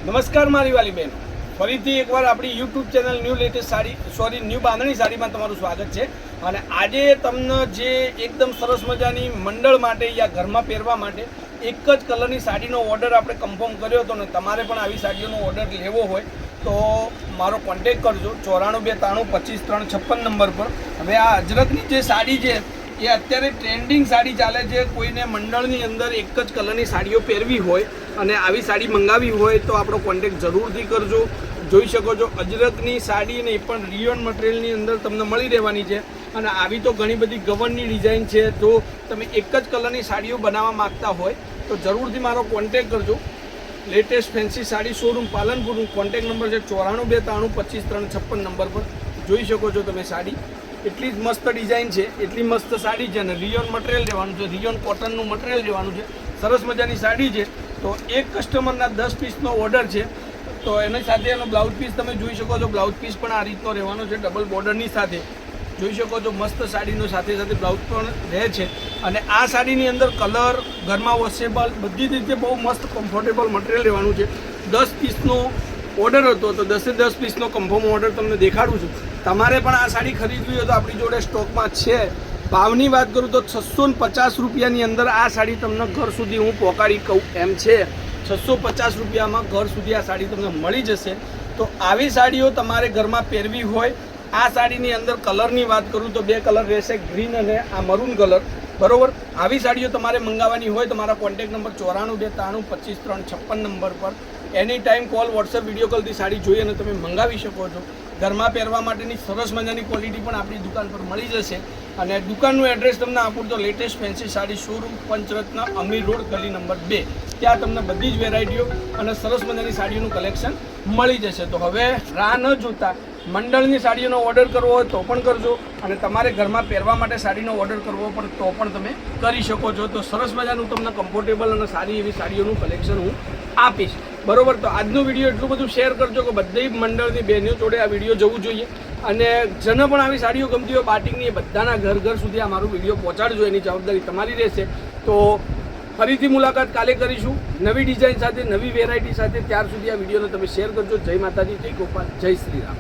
નમસ્કાર મારી વાલી બહેનો, ફરીથી એકવાર આપણી યુટ્યુબ ચેનલ ન્યૂ બાંધણી સાડીમાં તમારું સ્વાગત છે। અને આજે તમને જે એકદમ સરસ મજાની મંડળ માટે યા ઘરમાં પહેરવા માટે એક જ કલરની સાડીનો ઓર્ડર આપણે કન્ફર્મ કર્યો હતો ને તમારે પણ આવી સાડીઓનો ઓર્ડર લેવો હોય તો મારો કોન્ટેક્ટ કરજો 9493255356 નંબર પર। હવે આ અજરકની જે સાડી છે એ અત્યારે ટ્રેન્ડિંગ સાડી ચાલે છે। કોઈને મંડળની અંદર એક જ કલરની સાડીઓ પહેરવી હોય અને આવી સાડી મંગાવી હોય તો આપણો કોન્ટેક્ટ જરૂરથી કરજો। જોઈ શકો છો અજરકની સાડી ને એ પણ રિયોન મટીરિયલની અંદર તમને મળી રહેવાની છે। અને આવી તો ઘણી બધી ગવનની ડિઝાઇન છે। જો તમે એક જ કલરની સાડીઓ બનાવવા માગતા હોય તો જરૂરથી મારો કોન્ટેક્ટ કરજો। લેટેસ્ટ ફેન્સી સાડી શોરૂમ પાલનપુરનું કોન્ટેક્ટ નંબર છે 9423255356 નંબર પર। જોઈ શકો છો તમે સાડી એટલી જ મસ્ત ડિઝાઇન છે, એટલી મસ્ત સાડી છે અને રિયોન મટીરિયલ લેવાનું છે, રિયોન કોટનનું મટીરિયલ લેવાનું છે। સરસ મજાની સાડી છે। તો એક કસ્ટમરના 10 પીસનો ઓર્ડર છે તો એની સાથે એનો બ્લાઉઝ પીસ તમે જોઈ શકો છો। બ્લાઉઝ પીસ પણ આ રીતનો રહેવાનો છે, ડબલ બોર્ડરની સાથે જોઈ શકો છો। મસ્ત સાડીનો સાથે સાથે બ્લાઉઝ પણ રહે છે અને આ સાડીની અંદર કલર ઘરમાં વોશેબલ બધી રીતે બહુ મસ્ત કમ્ફર્ટેબલ મટીરિયલ રહેવાનું છે। 10 પીસનો ઓર્ડર હતો તો 10 પીસનો કન્ફર્મ ઓર્ડર તમને દેખાડું છું। તમારે પણ આ સાડી ખરીદવી હોય તો આપણી જોડે સ્ટોકમાં છે। ભાવની વાત કરું તો 650 રૂપિયાની અંદર આ સાડી તમને ઘર સુધી હું પહોંચાડી કહું એમ છે। 650 રૂપિયામાં ઘર સુધી આ સાડી તમને મળી જશે। તો આવી સાડીઓ તમારે ઘરમાં પહેરવી હોય, આ સાડીની અંદર કલરની વાત કરું તો 2 કલર રહેશે, ગ્રીન અને આ મરૂન કલર, બરોબર। આવી સાડીઓ તમારે મંગાવવાની હોય તો મારા કોન્ટેક્ટ નંબર 9423255356 નંબર પર any time call WhatsApp video કોલથી સાડી જોઈ અને તમે મંગાવી શકો છો। ઘરમાં પહેરવા માટેની સરસ મજાની ક્વોલિટી પણ આપણી દુકાન પર મળી જશે। અને દુકાનનું એડ્રેસ તમને આપું તો લેટેસ્ટ ફેન્સી સાડી શોરૂમ પંચરત્ન અમીર રોડ ગલી નંબર 2, ત્યાં તમને બધી જ વેરાયટીઓ અને સરસ મજાની સાડીઓનું કલેક્શન મળી જશે। તો હવે રાહ ન જોતા મંડળની સાડીઓનો ઓર્ડર કરવો હોય તો પણ કરજો અને તમારે ઘરમાં પહેરવા માટે સાડીનો ઓર્ડર કરવો પડે તો પણ તમે કરી શકો છો। તો સરસ મજાનું તમને કમ્ફર્ટેબલ અને સારી એવી સાડીઓનું કલેક્શન હું આપીશ, બરોબર। તો આજનો વિડીયો એટલું બધું શેર કરજો કે બધી મંડળની બહેનો જોડે આ વિડીયો જવું જોઈએ અને જેને પણ આવી સાડીઓ ગમતી હોય બાટિકની એ બધાના ઘર સુધી આ મારું વિડીયો પહોંચાડજો, એની જવાબદારી તમારી રહેશે। તો ફરીથી મુલાકાત કાલે કરીશું નવી ડિઝાઇન સાથે, નવી વેરાયટી સાથે। ત્યાર સુધી આ વિડીયોને તમે શેર કરજો। જય માતાજી, જય ગોપાલ, જય શ્રી રામ।